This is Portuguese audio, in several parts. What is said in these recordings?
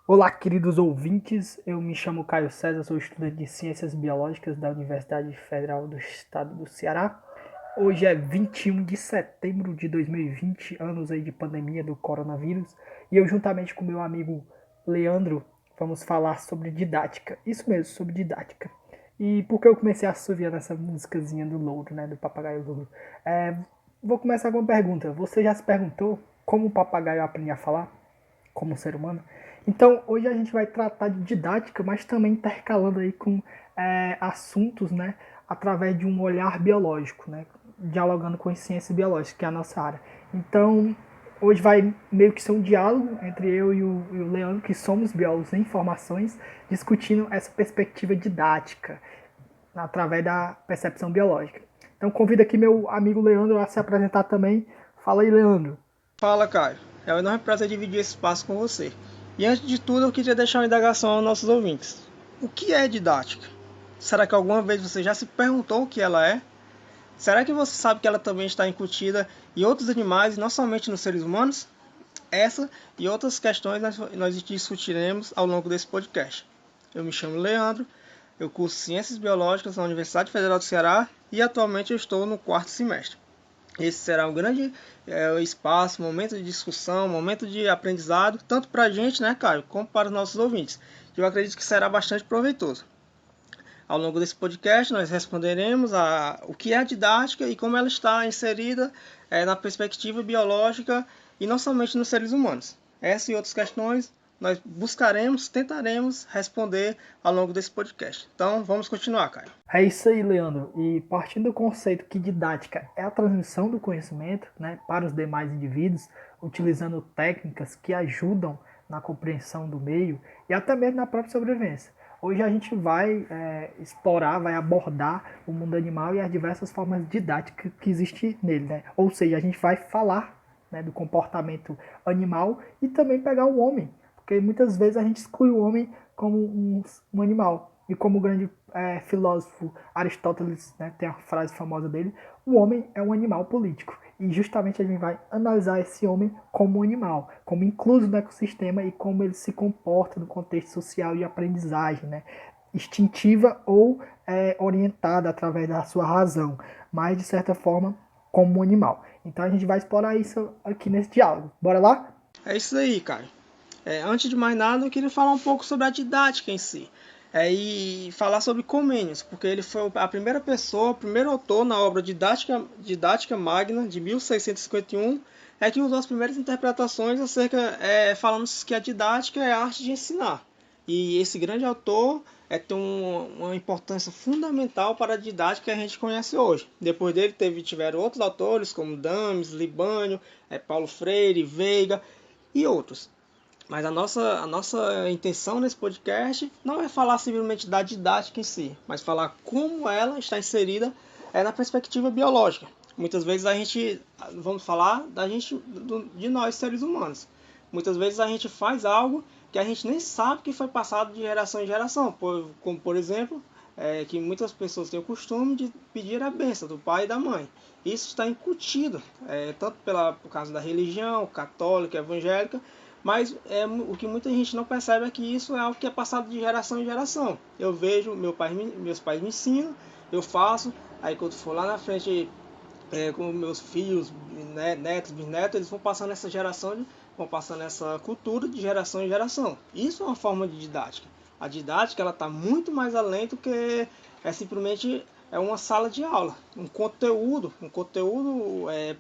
Olá, queridos ouvintes. Eu me chamo Caio César, sou estudante de Ciências Biológicas da Universidade Federal do Estado do Ceará. Hoje é 21 de setembro de 2020, anos aí de pandemia do coronavírus, e eu juntamente com meu amigo Leandro vamos falar sobre didática. Isso mesmo, sobre didática. E por que eu comecei a assoviar nessa musicazinha do Louro, né, do papagaio Louro? É, Vou começar com uma pergunta. Você já se perguntou como o papagaio aprende a falar? Como ser humano. Então, hoje a gente vai tratar de didática, mas também intercalando aí com assuntos, né, através de um olhar biológico, né, dialogando com as ciências biológicas, que é a nossa área. Então, hoje vai meio que ser um diálogo entre eu e o Leandro, que somos biólogos em formações, discutindo essa perspectiva didática através da percepção biológica. Então, convido aqui meu amigo Leandro a se apresentar também. Fala aí, Leandro. Fala, Caio. É um enorme prazer dividir esse espaço com você. E antes de tudo, eu queria deixar uma indagação aos nossos ouvintes. O que é didática? Será que alguma vez você já se perguntou o que ela é? Será que você sabe que ela também está incutida em outros animais e não somente nos seres humanos? Essa e outras questões nós discutiremos ao longo desse podcast. Eu me chamo Leandro, eu curso Ciências Biológicas na Universidade Federal do Ceará e atualmente eu estou no quarto semestre. Esse será um grande espaço, momento de discussão, momento de aprendizado, tanto para a gente, né, Caio, como para os nossos ouvintes. Eu acredito que será bastante proveitoso. Ao longo desse podcast, nós responderemos o que é a didática e como ela está inserida na perspectiva biológica e não somente nos seres humanos. Essas e outras questões nós buscaremos, tentaremos responder ao longo desse podcast. Então, vamos continuar, Caio. É isso aí, Leandro. E partindo do conceito que didática é a transmissão do conhecimento, né, para os demais indivíduos, utilizando técnicas que ajudam na compreensão do meio e até mesmo na própria sobrevivência. Hoje a gente vai explorar, vai abordar o mundo animal e as diversas formas didáticas que existem nele, né? Ou seja, a gente vai falar, né, do comportamento animal e também pegar o homem, porque muitas vezes a gente exclui o homem como um animal. E como o grande filósofo Aristóteles, né, tem a frase famosa dele, o homem é um animal político. E justamente a gente vai analisar esse homem como um animal, como incluso no ecossistema e como ele se comporta no contexto social de aprendizagem, né, instintiva ou orientada através da sua razão, mas de certa forma como um animal. Então a gente vai explorar isso aqui nesse diálogo. Bora lá? É isso aí, Caio. Antes de mais nada, eu queria falar um pouco sobre a didática em si. E falar sobre Comênios, porque ele foi a primeira pessoa, o primeiro autor na obra Didática Magna, de 1651, que usou as primeiras interpretações falando que a didática é a arte de ensinar. E esse grande autor tem uma importância fundamental para a didática que a gente conhece hoje. Depois dele tiveram outros autores, como Dames, Libânio, Paulo Freire, Veiga e outros. Mas a nossa intenção nesse podcast não é falar simplesmente da didática em si, mas falar como ela está inserida na perspectiva biológica. Muitas vezes a gente, vamos falar da gente, de nós seres humanos. Muitas vezes a gente faz algo que a gente nem sabe que foi passado de geração em geração, como por exemplo, que muitas pessoas têm o costume de pedir a bênção do pai e da mãe. Isso está incutido, tanto por causa da religião católica, evangélica, mas o que muita gente não percebe é que isso é algo que é passado de geração em geração. Eu vejo, meus pais me ensinam, eu faço, aí quando for lá na frente com meus filhos, netos, bisnetos, eles vão passando essa geração, vão passando essa cultura de geração em geração. Isso é uma forma de didática. A didática ela está muito mais além do que simplesmente uma sala de aula, um conteúdo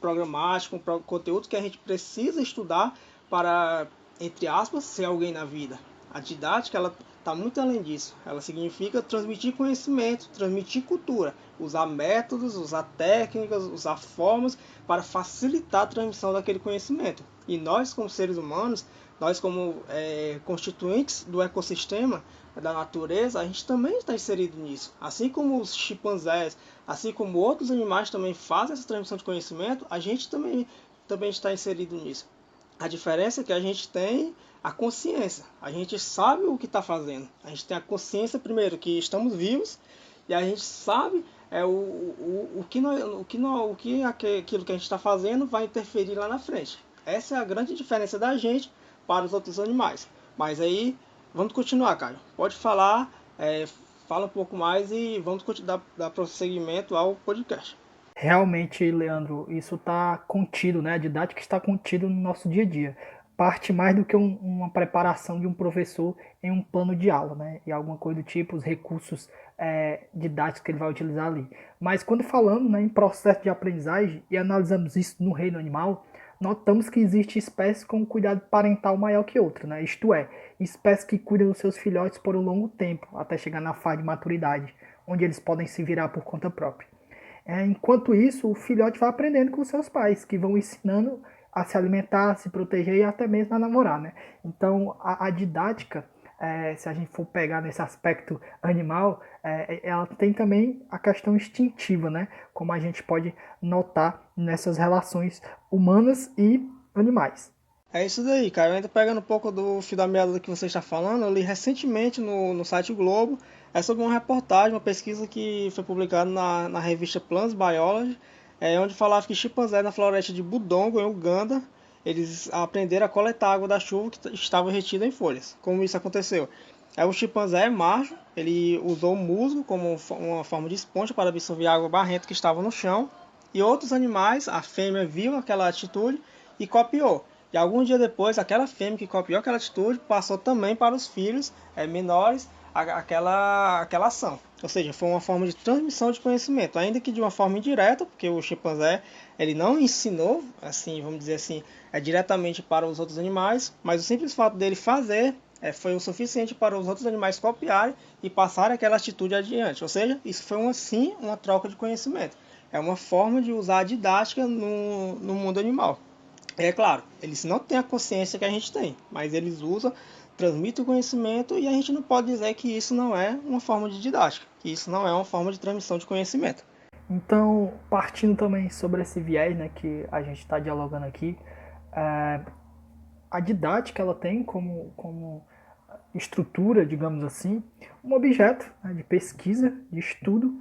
programático, conteúdo que a gente precisa estudar para, entre aspas, ser alguém na vida. A didática ela está muito além disso. Ela significa transmitir conhecimento, transmitir cultura, usar métodos, usar técnicas, usar formas para facilitar a transmissão daquele conhecimento. E nós, como seres humanos, nós como constituintes do ecossistema, da natureza, a gente também está inserido nisso. Assim como os chimpanzés, assim como outros animais também fazem essa transmissão de conhecimento, a gente também está inserido nisso. A diferença é que a gente tem a consciência. A gente sabe o que está fazendo. A gente tem a consciência, primeiro, que estamos vivos. E a gente sabe aquilo que a gente está fazendo vai interferir lá na frente. Essa é a grande diferença da gente para os outros animais. Mas aí, vamos continuar, Caio. Pode falar, fala um pouco mais e vamos dar prosseguimento ao podcast. Realmente, Leandro, isso está contido, né? A didática está contida no nosso dia a dia. Parte mais do que uma preparação de um professor em um plano de aula, né? E alguma coisa do tipo, os recursos didáticos que ele vai utilizar ali. Mas quando falamos, né, em processo de aprendizagem e analisamos isso no reino animal, notamos que existe espécies com cuidado parental maior que outra, né? Isto é, espécies que cuidam dos seus filhotes por um longo tempo, até chegar na fase de maturidade, onde eles podem se virar por conta própria. Enquanto isso, o filhote vai aprendendo com seus pais, que vão ensinando a se alimentar, a se proteger e até mesmo a namorar, né? Então, a didática, se a gente for pegar nesse aspecto animal, ela tem também a questão instintiva, né? Como a gente pode notar nessas relações humanas e animais. É isso daí, cara. Eu ainda pegando um pouco do fio da meada do que você está falando, eu li recentemente no site Globo sobre uma reportagem, uma pesquisa que foi publicada na revista Plants Biology, onde falava que chimpanzés na floresta de Budongo, em Uganda, eles aprenderam a coletar água da chuva que estava retida em folhas. Como isso aconteceu? O chimpanzé macho, ele usou o musgo como uma forma de esponja para absorver a água barrenta que estava no chão, e outros animais, a fêmea viu aquela atitude e copiou. E alguns dias depois, aquela fêmea que copiou aquela atitude passou também para os filhos menores aquela ação. Ou seja, foi uma forma de transmissão de conhecimento, ainda que de uma forma indireta, porque o chimpanzé ele não ensinou, assim, vamos dizer assim, diretamente para os outros animais, mas o simples fato dele fazer foi o suficiente para os outros animais copiarem e passarem aquela atitude adiante. Ou seja, isso foi uma troca de conhecimento. É uma forma de usar a didática no mundo animal. É claro, eles não têm a consciência que a gente tem, mas eles usam, transmitem o conhecimento e a gente não pode dizer que isso não é uma forma de didática, que isso não é uma forma de transmissão de conhecimento. Então, partindo também sobre esse viés, né, que a gente está dialogando aqui, a didática ela tem como estrutura, digamos assim, um objeto, né, de pesquisa, de estudo,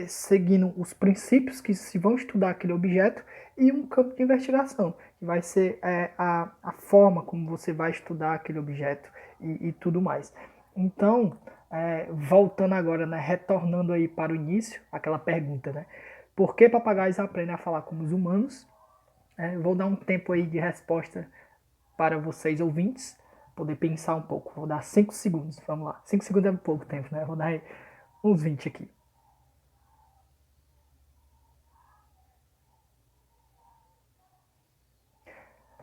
seguindo os princípios que se vão estudar aquele objeto e um campo de investigação, que vai ser a forma como você vai estudar aquele objeto e tudo mais. Então, voltando agora, né, retornando aí para o início, aquela pergunta, né? Por que papagaios aprendem a falar como os humanos? Vou dar um tempo aí de resposta para vocês ouvintes poder pensar um pouco. Vou dar 5 segundos, vamos lá. 5 segundos é pouco tempo, né? Vou dar uns 20 aqui.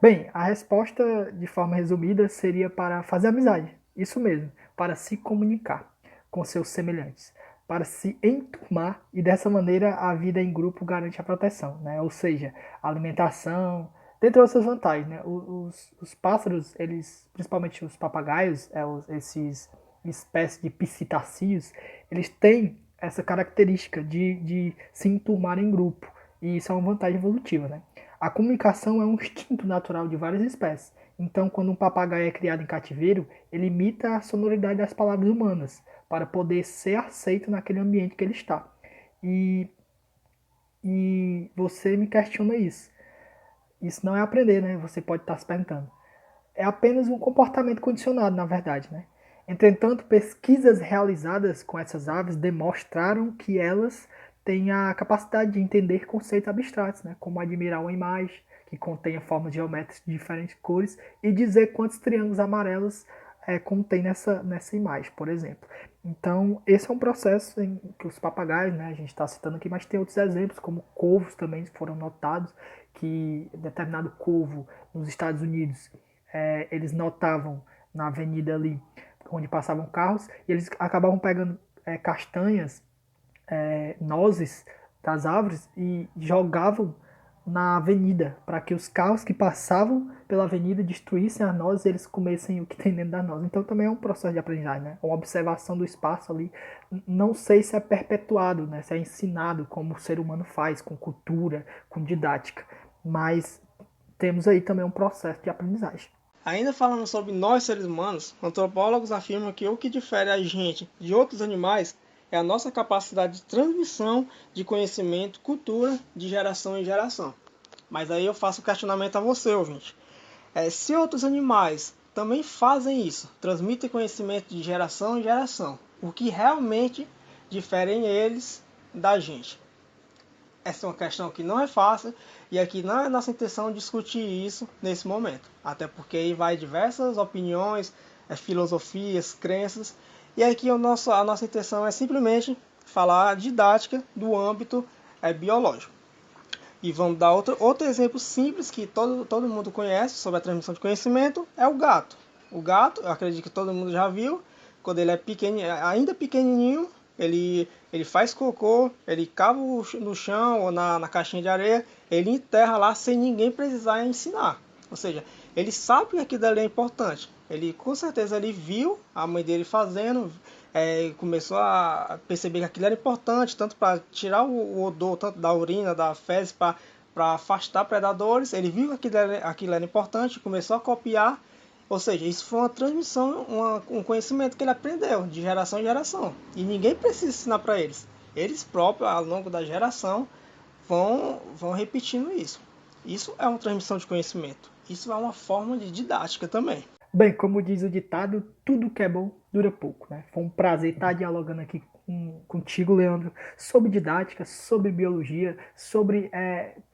Bem, a resposta, de forma resumida, seria para fazer amizade. Isso mesmo, para se comunicar com seus semelhantes, para se enturmar e dessa maneira a vida em grupo garante a proteção, né? Ou seja, alimentação, dentre outras vantagens, né? Os pássaros, eles, principalmente os papagaios, esses espécies de psitacídeos, eles têm essa característica de se enturmar em grupo. E isso é uma vantagem evolutiva, né? A comunicação é um instinto natural de várias espécies. Então, quando um papagaio é criado em cativeiro, ele imita a sonoridade das palavras humanas para poder ser aceito naquele ambiente que ele está. E, e você me questiona isso. Isso não é aprender, né? Você pode estar se perguntando. É apenas um comportamento condicionado, na verdade, né? Entretanto, pesquisas realizadas com essas aves demonstraram que elas têm a capacidade de entender conceitos abstratos, né? Como admirar uma imagem que contenha formas geométricas de diferentes cores e dizer quantos triângulos amarelos contém nessa imagem, por exemplo. Então, esse é um processo em que os papagaios, né, a gente está citando aqui, mas tem outros exemplos, como corvos também foram notados, que determinado corvo nos Estados Unidos, eles notavam na avenida ali, onde passavam carros, e eles acabavam pegando castanhas, nozes das árvores e jogavam na avenida, para que os carros que passavam pela avenida destruíssem as nozes e eles comessem o que tem dentro das nozes. Então também é um processo de aprendizagem, né? Uma observação do espaço ali. Não sei se é perpetuado, né? Se é ensinado como o ser humano faz, com cultura, com didática, mas temos aí também um processo de aprendizagem. Ainda falando sobre nós seres humanos, antropólogos afirmam que o que difere a gente de outros animais é a nossa capacidade de transmissão de conhecimento, cultura, de geração em geração. Mas aí eu faço o questionamento a você, ouvinte. Se outros animais também fazem isso, transmitem conhecimento de geração em geração, o que realmente difere eles da gente. Essa é uma questão que não é fácil e aqui não é nossa intenção discutir isso nesse momento, até porque aí vai diversas opiniões, filosofias, crenças, e aqui a nossa intenção é simplesmente falar a didática do âmbito biológico. E vamos dar outro exemplo simples que todo mundo conhece sobre a transmissão de conhecimento, é o gato. O gato, eu acredito que todo mundo já viu, quando ele é ainda pequenininho, ele faz cocô, ele cava no chão ou na caixinha de areia, ele enterra lá sem ninguém precisar ensinar. Ou seja, ele sabe que aquilo ali é importante. Ele com certeza ele viu a mãe dele fazendo, começou a perceber que aquilo era importante, tanto para tirar o odor tanto da urina, da fezes, para afastar predadores. Ele viu que aquilo era importante, começou a copiar. Ou seja, isso foi uma transmissão, um conhecimento que ele aprendeu de geração em geração. E ninguém precisa ensinar para eles. Eles próprios, ao longo da geração, vão repetindo isso. Isso é uma transmissão de conhecimento. Isso é uma forma de didática também. Bem, como diz o ditado, tudo que é bom dura pouco, né? Foi um prazer estar dialogando aqui contigo, Leandro, sobre didática, sobre biologia, sobre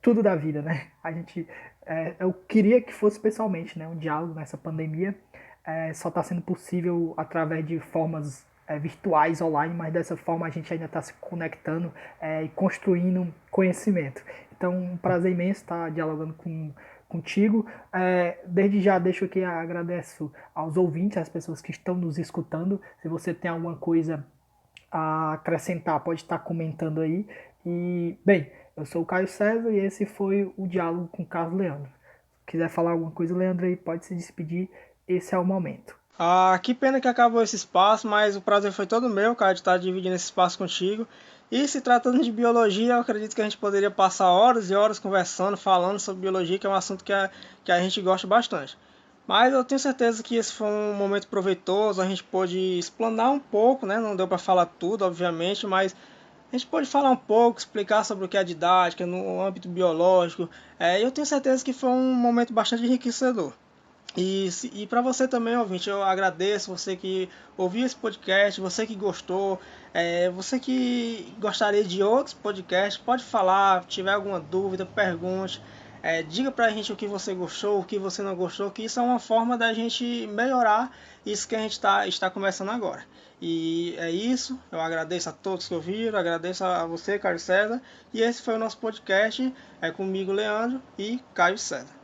tudo da vida, né? Eu queria que fosse pessoalmente, né? Um diálogo nessa pandemia só está sendo possível através de formas virtuais, online, mas dessa forma a gente ainda está se conectando e construindo conhecimento. Então, um prazer imenso estar dialogando contigo. Desde já deixo aqui, agradeço aos ouvintes, às pessoas que estão nos escutando. Se você tem alguma coisa a acrescentar, pode estar comentando aí. E, bem, eu sou o Caio César e esse foi o diálogo com o Carlos Leandro. Se quiser falar alguma coisa, Leandro, aí pode se despedir. Esse é o momento. Que pena que acabou esse espaço, mas o prazer foi todo meu, cara, de estar dividindo esse espaço contigo. E se tratando de biologia, eu acredito que a gente poderia passar horas e horas conversando, falando sobre biologia, que é um assunto que a gente gosta bastante. Mas eu tenho certeza que esse foi um momento proveitoso, a gente pôde explanar um pouco, né? Não deu para falar tudo, obviamente, mas a gente pode falar um pouco, explicar sobre o que é didática no âmbito biológico. Eu tenho certeza que foi um momento bastante enriquecedor. E para você também, ouvinte, eu agradeço você que ouviu esse podcast, você que gostou, você que gostaria de outros podcasts, pode falar, tiver alguma dúvida, pergunte, diga pra gente o que você gostou, o que você não gostou, que isso é uma forma da gente melhorar isso que a gente está começando agora. E é isso, eu agradeço a todos que ouviram, agradeço a você, Caio César, e esse foi o nosso podcast, comigo, Leandro e Caio César.